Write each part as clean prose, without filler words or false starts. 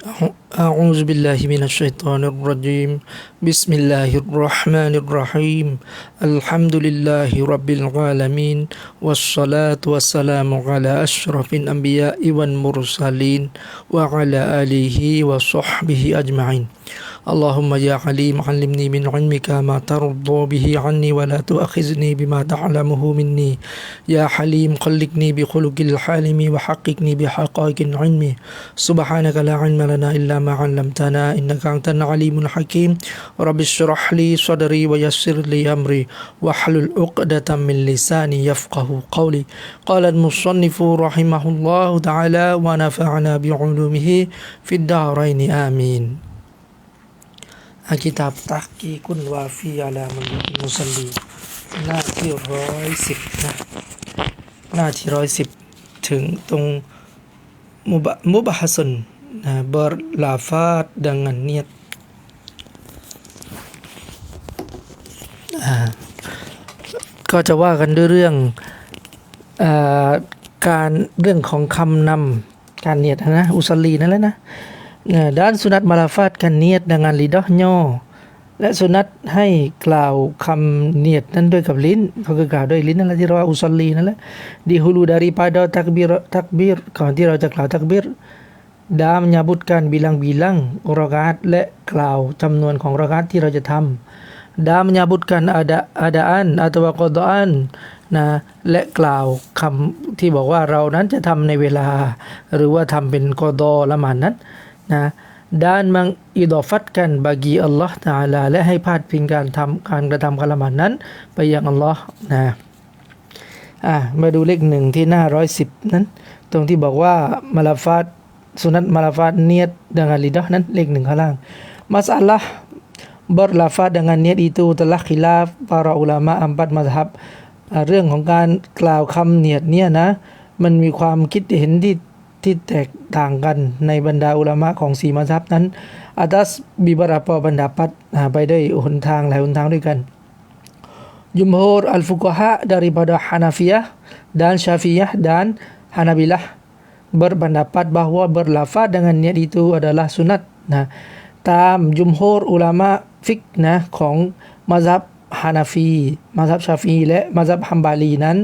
أعوذ بالله من الشيطان الرجيم بسم الله الرحمن الرحيم الحمد لله رب العالمين والصلاة والسلام على أشرف الأنبياء والمرسلين وعلى آله وصحبه أجمعين اللهم يا عليم علمني من علمك ما ترضى به عني ولا تؤاخذني بما تعلمه مني يا حليم خلقني بخلق الحالم وحققني بحقائق العلم سبحانك لا علم لنا إلا ما علمتنا إنك أنت العليم الحكيم رب اشرح لي صدري ويسر لي أمري واحلل عقدة من لساني يفقه قولي قال المصنف رحمه الله تعالى ونفعنا بعلومه في الدارين آمين Kitab Tahqiqul Wafi ala Manhajul Musalliหน้าที่110นะหน้าที่110ถึงตรงมุบะฮัสนberlafaz dengan niatก็จะว่ากันด้วยเรื่องการเรื่องของคำนำการเนียดนะอุซัลลีนั่นแหละนะdan sunat melafazkan niat dengan lidahnyaและสุนัตให้กล่าวคำเนียดนั้นด้วยกับลิ้นก็คือกล่าวด้วยลิ้นนั่นแหละที่เราอุซัลลีนั่นแหละdihulu daripada takbir ก่อนที่เราจะกล่าวตักบีรdan menyebutkan bilang-bilang rakaat และกล่าวจำนวนของรากาตที่เราจะทำdan menyebutkan adaan atau qadaan นะและกล่าวคำที่บอกว่าเรานั้นจะทำในเวลาหรือว่าทำเป็นกอฎอละหมาดนั้นนะdan mengidafatkan bagi Allah Ta'ala และให้พาดพิงการกระทำการละหมาดนั้นไปยังอัลลอฮ์นะมาดูเลข1ที่หน้า110นั้นตรงที่บอกว่ามาลาฟาตสุนัตมาลาฟาตเนียดdengan lidahนั้นเลข1ข้างล่างmasalah berlafaz dengan niat itu telah khilaf para ulama 4 mazhab เรื่องของการกล่าวคำเนียดเนี่ยนะมันมีความคิดเห็นที่แตกต่างกันในบรรดาอุลามะของ4มัซฮับนั้นatas beberapa pendapat ไปได้หนทางหลายหนทางด้วยกันjumhur al-fuqaha daripada Hanafiyah dan Syafi'iyah dan Hanabilah berpendapat bahwa berlafaz dengan niat itu adalah sunat นะตามjumhur ulama fiqh นะของมัซฮับฮานาฟีมัซฮับชาฟีและมัซฮับฮัมบาลีนั้น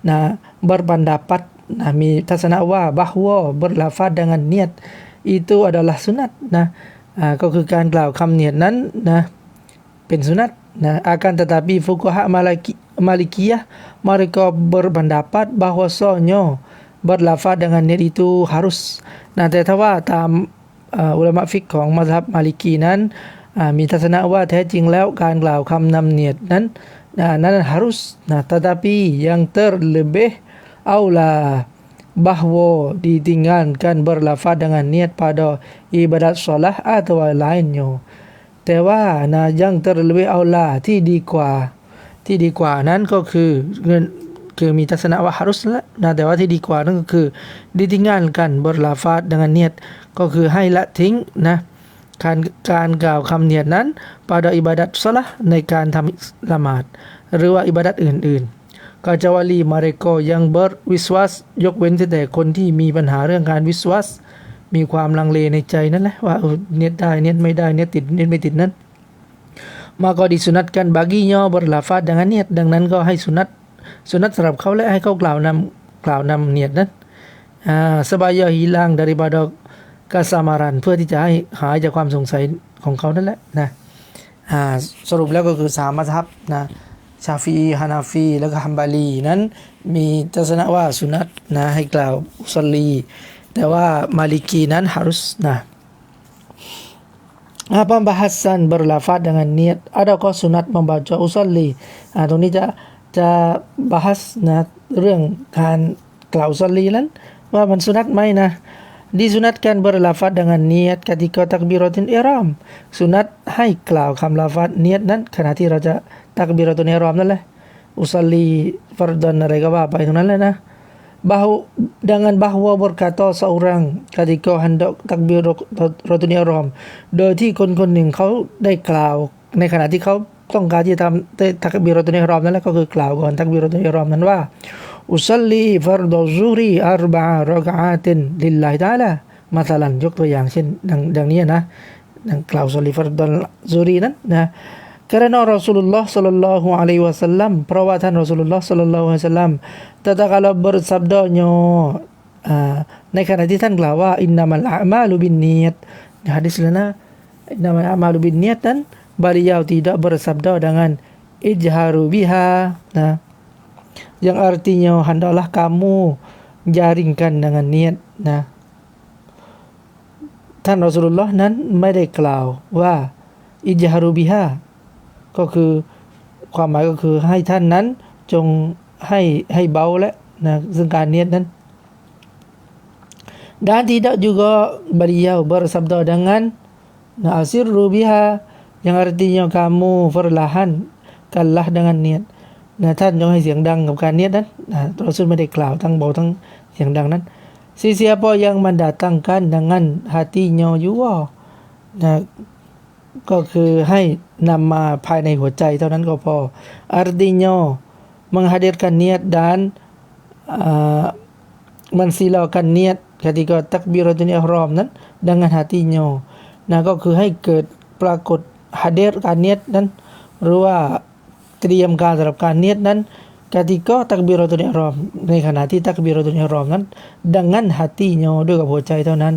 นะ berpendapatมีทัศนะว่า bahwa berlafaz dengan niat itu adalah sunat นะก็คือการกล่าวคำเนียดนั้นนะเป็นสุนัตนะ akan tetapi fuqaha Malikiyah mereka berpendapat bahwasanya berlafaz dengan niat itu harus นะแต่ถ้าว่าตามอุลามะฟิกของมัซฮับมาลิกีนั้นมีทัศนะว่าแท้จริงแล้วการกล่าวคำนำเนียดนั้นharus nah tetapi yang terlebih aula bahwa ditinggalkan berlafaz dengan niat pada ibadat solah atau lainnya แต่ว่านะyang terlebih aula ที่ดีกว่านั้นก็คือมีทัศนะว่า harus ละนะแต่ว่าที่ดีกว่านั่นก็คือ ditinggalkan berlafaz dengan niat ก็คือให้ละทิ้งนะการกล่าวคำเนียดนั้น pada ibadat salah ในการทำละหมาดหรือว่าอิบาดัตอื่นๆkecuali mereka yang berwiswas ยกเว้นแต่คนที่มีปัญหาเรื่องการวิสวัสมีความลังเลในใจนั่นแหละว่าเนียดได้เนียดไม่ได้เนียดติดเนียดไม่ติดนั้น maka disunatkan baginya berlafaz dengan niat ดังนั้นก็ให้สุนัตสำหรับเขาและให้เขากล่าวนำเนียดนั้นsupaya hilang daripada kasamaran เพื่อที่จะให้หายจากความสงสัยของเขานั่นแหละนะสรุปแล้วก็คือ3มัซฮับนะชาฟีฮานาฟีแล้วก็ฮัมบาลีนั้นมีทัศนะว่าสุนัตนะให้กล่าวอุซัลลีแต่ว่ามาลิกีนั้นฮารุสนะpembahasan berlafaz dengan niat adakah sunat membaca usalli ตรงนี้จะbahas นะเรื่องการกล่าวอุซัลลีนั้นว่ามันสุนัตไหมนะdisunatkan berlafaz dengan niat ketika takbiratul ihram สุนัตให้กล่าวคำลาฟัซเนียดนั้นขณะที่เราจะตักบีรตุลอิหรอมนั่นแหละอุซัลลีฟัรดันอะไรก็ว่าไปตรงนั้นแหละนะdengan bahwa berkata seorang ketika hendak takbiratul ihram โดยที่คนหนึ่งเขาได้กล่าวในขณะที่เขาต้องการที่จะทำตักบีรตุลอิหรอมนั่นแหละก็คือกล่าวก่อนตักบีรตุลอิหรอมนั้นว่า usalli fardhu zuhri 4 raka'atin lillahi ta'ala มาสลันยกตัวอย่างเช่นดังนี้นะดังกล่าวซอลีฟัรดอลซูรีนั้นนะkarena Rasulullah sallallahu alaihi wasallam เพราะว่าท่าน Rasulullah sallallahu alaihi wasallam tatkala bersabdanya ในขณะที่ท่านกล่าวว่าอินนามัลอามาลุบินนิยตhadis lana innamal a'malu binniyat dan beliau tidak bersabda dengan ijharu biha nah yang artinya hendaklah kamu jaringkan dengan niat nahท่านรอซูลุลลอฮ์นั้นไม่ได้กล่าวว่าอิจฮารุบิฮาก็คือความหมายก็คือให้ท่านนั้นจงให้เบาและนะซึ่งการเนียดนั้นdan tidak juga beliau bersabda dengan asirru biha yang artinya kamu perlahankanlah dengan niat nah ท่านจงให้เสียงดังกับการเนียดนั้นรอซูลไม่ได้กล่าวทั้งเบาทั้งเสียงดังนั้น siapa yang mendatangkan dengan hatinya juga nah ก็คือให้นำมาภายในหัวใจเท่านั้นก็พอ artinya menghadirkan niat dan mensilakan niat ketika takbiratul ihram นั้น dengan hatinya นะก็คือให้เกิดปรากฏhadir การเนียดนั้นหรือว่าเตรียมการสำหรับการเนียดนั้น ketika takbiratul ihram ในขณะที่ takbiratul ihram นั้น dengan hatinya ด้วยกับหัวใจเท่านั้น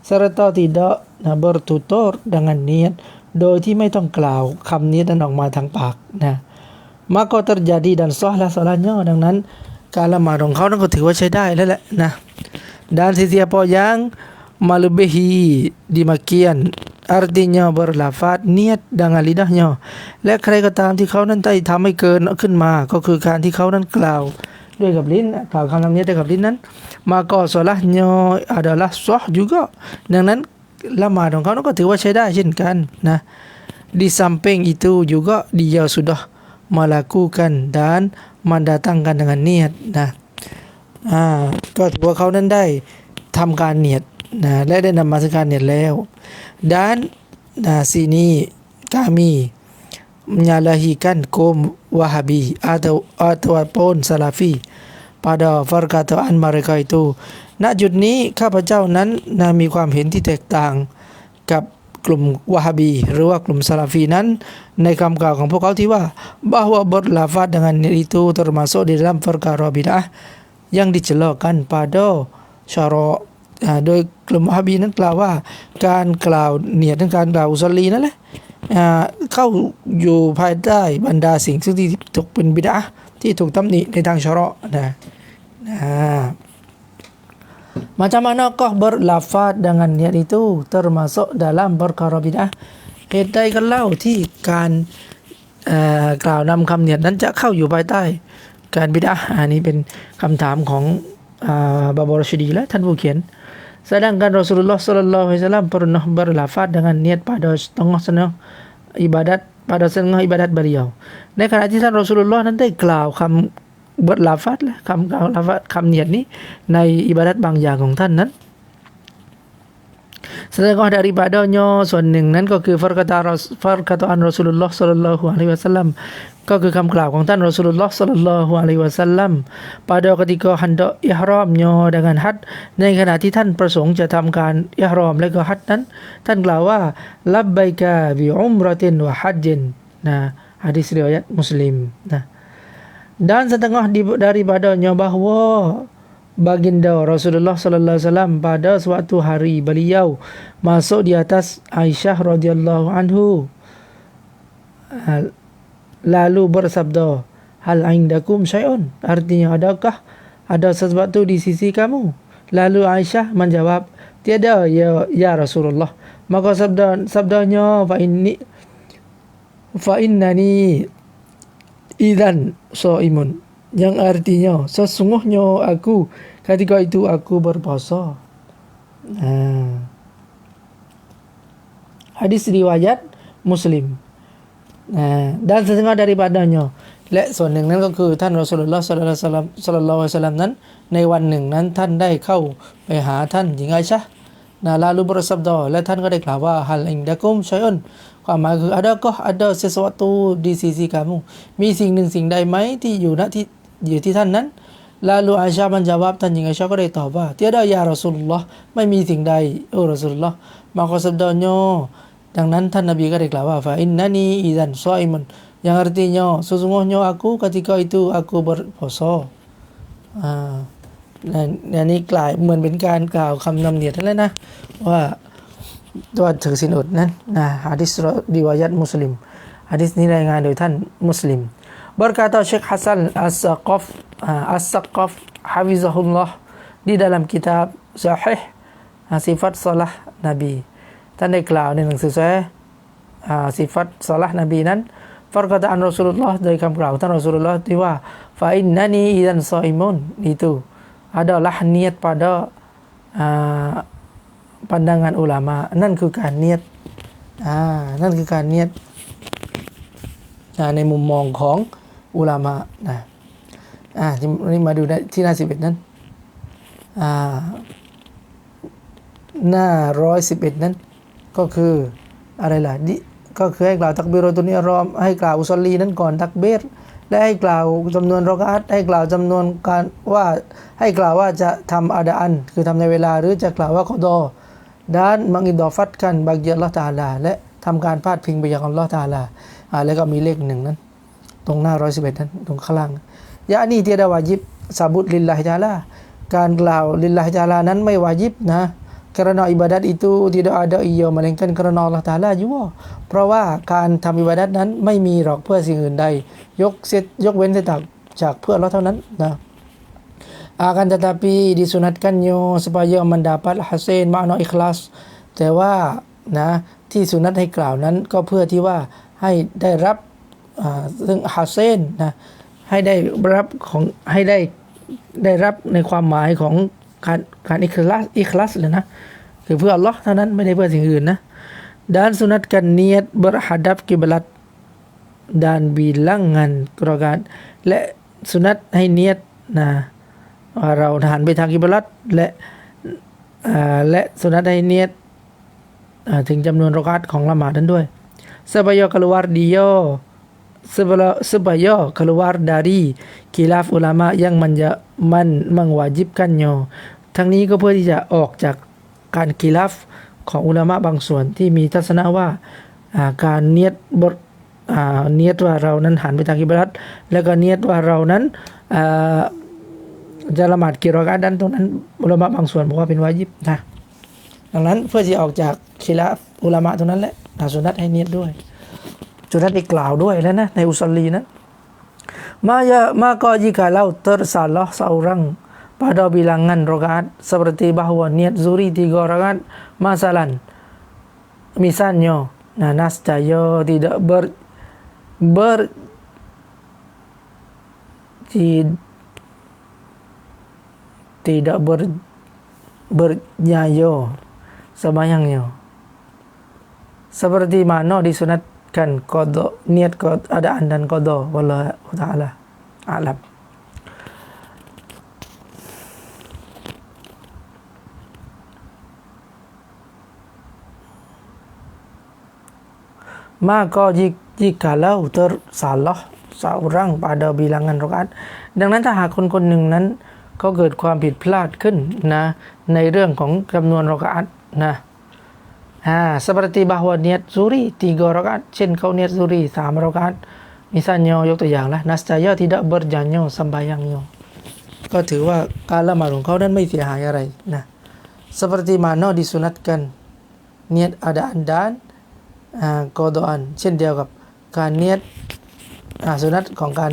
serta tidak bertutur dengan niat โดยที่ไม่ต้องกล่าวคำนี้นั้นออกมาทางปากนะ maka terjadi dan sahlah salahnya ดังนั้นการละหมาดของเขานั้นก็ถือว่าใช้ได้แล้วแหละนะ dan siapa yang melebihi demikian artinya berlafaz niat dengan lidahnya และใครก็ตามที่เขานั้นได้ทำให้เกินขึ้นมาก็คือการที่เขานั้นกล่าวด้วยกับลิ้นกล่าวคำนำนี้ด้วยกับลิ้นนั้น maka salahnya adalah sah juga ดังนั้นละหมาดของเขานั้นก็ถือว่าใช้ได้เช่นกันนะ di samping itu juga dia sudah melakukan dan mendatangkan dengan niat นะก็ถือว่าเขานั้นได้ทำการเนียดนะและได้นำมาซึ่งการเนียดแล้ว dan sini kami menyalahkan kaum Wahabi ataupun Salafi pada perkataan mereka itu ณจุดนี้ข้าพเจ้านั้นมีความเห็นที่แตกต่างกับกลุ่มวะฮาบีหรือว่ากลุ่มซาลาฟีนั้นในคำกล่าวของพวกเขาที่ว่า bahwa berlafaz dengan itu termasuk di dalam perkara bid'ah yang dicelokkan pada syara' โดยกลุ่มวะฮาบีนั้นกล่าวว่าการกล่าวเนียดในการกล่าวอุซอลีนั่นแหละเข้าอยู่ภายใต้บรรดาสิ่งที่ถูกเป็นบิดอะห์ที่ถูกตำหนิในทางชะเราะห์นะmacam manakah berlafaz dengan niat itu termasuk dalam perkara bid'ah เหตุใดกันเล่าที่การกล่าวนำคำเนียดนั้นจะเข้าอยู่ภายใต้การบิดอะห์อันนี้เป็นคำถามของบาบารอชิดีและท่านผู้เขียน sedangkan Rasulullah sallallahu alaihi wasallam pernah berlafaz dengan niat pada setengah ibadat beliau ในขณะที่ท่านรอซูลุลลอฮ์นั้นได้กล่าวคำberlafaz และคำกล่าวลาฟัดคำเนียดนี้ในอิบาดัตบางอย่างของท่านนั้น setengah daripadanya ส่วนหนึ่งนั้นก็คือperkataan Rasulullah sallallahu alaihi wasallam ก็คือคำกล่าวของท่านรอซูลุลลอฮ์ sallallahu alaihi wasallam pada ketika hendak ihramnya dengan had ในขณะที่ท่านประสงค์จะทำการอิหรอมและก็ฮัจญ์นั้นท่านกล่าวว่าลับบัยกะบิอุมเราะตินวะฮัจญินนะหะดีษริวายะห์มุสลิมนะ dan setengah daripadanya bahwa baginda Rasulullah sallallahu alaihi wasallam pada suatu hari beliau masuk di atas Aisyah radhiyallahu anhu lalu bersabda hal indakum syai'un artinya adakah ada sesuatu di sisi kamu lalu Aisyah menjawab tiada ya Rasulullah maka sabdanya fa innani idzan shaimun yang artinya sesungguhnya aku ketika itu aku berpuasa. Hadis riwayat Muslim. Dan setengah daripadanya และส่วนหนึ่งนั้นก็คือท่านรอซูลุลลอฮ์ศ็อลลัลลอฮุอะลัยฮิวะซัลลัมนั้นในวันหนึ่งนั้นท่านได้เข้าไปหาท่านหญิงไอชะห์lalu bersabda และท่านก็ได้กล่าวว่าฮัลอินดะกุมชัยอุนความหมายคือada sesuatu di sisi kamu มีสิ่งหนึ่งสิ่งใดไหมที่อยู่ที่ท่านนั้น Lalu Aisyah menjawab, ท่านหญิงไอชาก็ได้ตอบว่า tiada ya Rasulullah ไม่มีสิ่งใดโอ้ Rasulullah maka sabdanya ดังนั้นท่านนบีก็ได้กล่าวว่า fa innani idzan shaimun yang artinya sesungguhnya aku ketika itu aku berpuasa danนี้กล่าวเหมือนเป็นการกล่าวคำนำเนียดนั่นแหละนะว่าตัวถือศีลอดนั้นนะหะดีษริวายะห์มุสลิมหะดีษนี้รายงานโดยท่านมุสลิมberkata Syekh Hasan As-Saqaf hafizahullah di dalam kitab Sahih Sifat Salah Nabi ท่านได้กล่าวในหนังสือ Sahih Sifat Salah Nabi นั้น perkataan Rasulullah โดยคำกล่าวท่าน Rasulullah ที่ว่า fa innani idzan shaimun itu adalah niat pada pandangan ulama นั่นคือการเนียดนั่นคือการเนียดในมุมมองของอุลามะนะนี่มาดูที่หน้า11นั้นหน้า111นั้นก็คืออะไรล่ะก็คือให้กล่าวตักบีรตุนอิหรอมให้กล่าวอุซอลีนั้นก่อนตักบีรและให้กล่าวจำนวนรอกอะฮ์ให้กล่าวจำนวนการว่าให้กล่าวว่าจะทำอาดาอันคือทำในเวลาหรือจะกล่าวว่ากอฎอdan mengidafatkan bagi Allah Ta'ala และทำการพาดพิงไปยังอัลลอฮ์ Ta'ala แล้วก็มีเลข1นั้นตรงหน้า111นั้นตรงข้างล่างยะนี่tiada wajib sabut lillahi ta'ala การกล่าว lillahi ta'ala นั้นไม่วาญิบนะ karena ibadat itu tidak ada ia melainkan karena Allah Ta'ala juga เพราะว่าการทำอิบาดัตนั้นไม่มีหรอกเพื่อสิ่งอื่นใดยกเว้นจากเพื่อAllahเท่านั้นนะakan tetapi disunatkannya supaya mendapat hasin makna ikhlas แต่ว่านะที่สุนัตให้กล่าวนั้นก็เพื่อที่ว่าให้ได้รับซึ่งฮาเซนนะให้ได้รับของให้ได้รับในความหมายของการอิคลัสเลยนะคือเพื่ออัลเลาะห์เท่านั้นไม่ได้เพื่อสิ่งอื่นนะdan sunatkan niat berhadap kiblat dan bilangan rakaat และสุนัตให้เนียดนะเราหันไปทางกิบลัตและสุนัตให้เนียดถึงจำนวนรอกาตของละหมาดนั้นด้วย supaya keluar dari khilaf ulama yang mewajibkannya ทั้งนี้ก็เพื่อที่จะออกจากการคิลาฟของอุลามะบางส่วนที่มีทัศนะว่าการเนียดว่าเรานั้นหันไปทางกิบลัตแล้วก็เนียดว่าเรานั้นจะละหมาดกี่รอกาตนั้นตรงนั้นอุลามะบางส่วนบอกว่าเป็นวาญิบนะดังนั้นเพื่อที่ออกจากคิลาฟอุลามะตรงนั้นแหละสุนัตให้เนียดด้วยสุนัตได้กล่าวด้วยแล้วนะในอุซอลีนั้นmaka jikalau tersalah seorang pada bilangan rakaat seperti bahwa niat zuhri 3 rakaat masalan misalnya nascaya tidak tidak bernyayo sembahyangnya seperti mana disunatkan qada niat keadaan dan qada wallahu ta'ala alam maka jikalau tersalah seorang pada bilangan rakaat ดังนั้นถ้าหากคนหนึ่งนั้นเขาเกิดความผิดพลาดขึ้นนะในเรื่องของจำนวนรากาตนะseperti bahwa niat zuhri 3 rakaat เช่นเขาเนียตzuhri 3 rakaat misalnya ยกตัวอย่างละ nascaya tidak berjanyo sembahyangnya ก็ถือว่าการละหมาดของเขานั้นไม่เสียหายอะไรนะ seperti mana disunatkan niat adaan dan qadaan เช่นเดียวกับการเนียตสุนัตของการ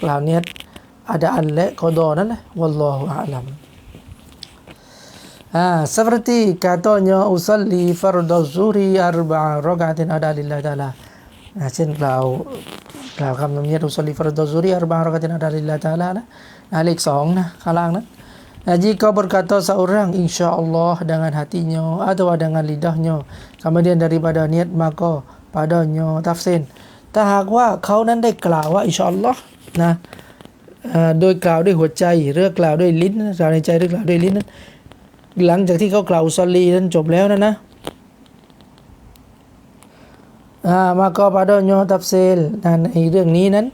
กล่าวเนียตadaan และqadaนั่นแหละ wallahu a'lam seperti katanya usalli fardhu zuhri 4 rakaatin ada lillahi ta'ala เช่นกล่าวคำนำเนียตอุซอลีฟารฎอซุฮรี4 rakaatin ada lillahi ta'ala นะเลข2นะข้างล่างนั้น jika berkata seorang insyaallah dengan hatinya atau dengan lidahnya kemudian daripada niat maka padanya tafsir ถ้าหากว่าเขานั้นได้กล่าวว่าอินชาอัลลอฮ์นะโดยกล่าวด้วยหัวใจหรือกล่าวด้วยลิ้นกล่าวในใจหรือกล่าวด้วยลิ้นนั้นหลังจากที่เขากล่าวอุซอลีนั้นจบแล้วนะmaka padanya tafsir ในเรื่องนี้นั้น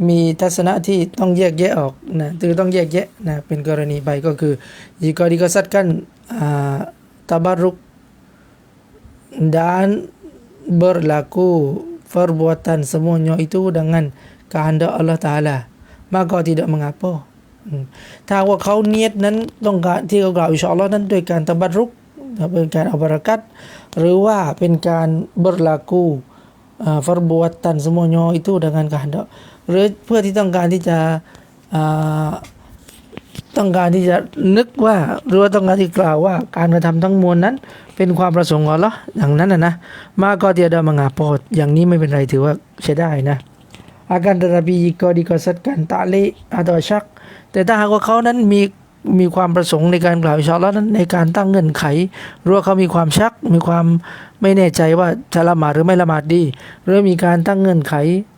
มีทัศนะที่ต้องแยกแยะออกนะคือต้องแยกแยะนะเป็นกรณีไปก็คือjika dikasatkan tabarruk dan berlaku perbuatan semuanya itu dengan kehendak Allah Ta'ala maka tidak mengapa ถ้าว่าเขาเนียดนั้นต้องการที่เขากล่าวอินชาอัลลอฮ์นั้นโดยการตะบัรรุกเป็นการเอาบารักัตหรือว่าเป็นการ berlaku perbuatan semuanya itu dengan kehendak หรือเพื่อที่ต้องการที่จะนึกว่าหรือว่าต้องการที่กล่าวว่าการกระทำทั้งมวลนั้นเป็นความประสงค์ของอัลเลาะห์อย่างนั้นนะมาก็tiada mengapaอย่างนี้ไม่เป็นไรถือว่าใช้ได้นะ akan tetapi jika dikasatkan ta'liq atau syak แต่ถ้าหากว่าเขานั้นมีความประสงค์ในการกล่าวอินชาอัลเลาะห์นั้นในการตั้งเงื่อนไขหรือว่าเขามีความชักมีความไม่แน่ใจว่าจะละหมาดหรือไม่ละหมาดดีหรือมีการตั้งเงื่อนไข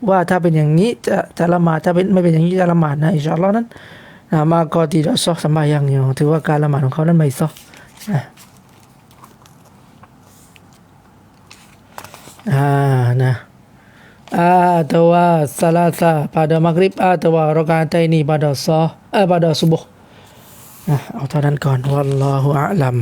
ว่าถ้าเป็นอย่างนี้จะละหมาดถ้าไม่เป็นอย่างนี้จะละหมาดนะอินชาอัลเลาะห์นั้นมาก็tidak sah sembahyangnyaถือว่าการละหมาดของเขานั้นไม่sahนะatau salasa pada maghrib atau rakaataini pada subuh เอาเท่านั้นก่อน wallahu a'lam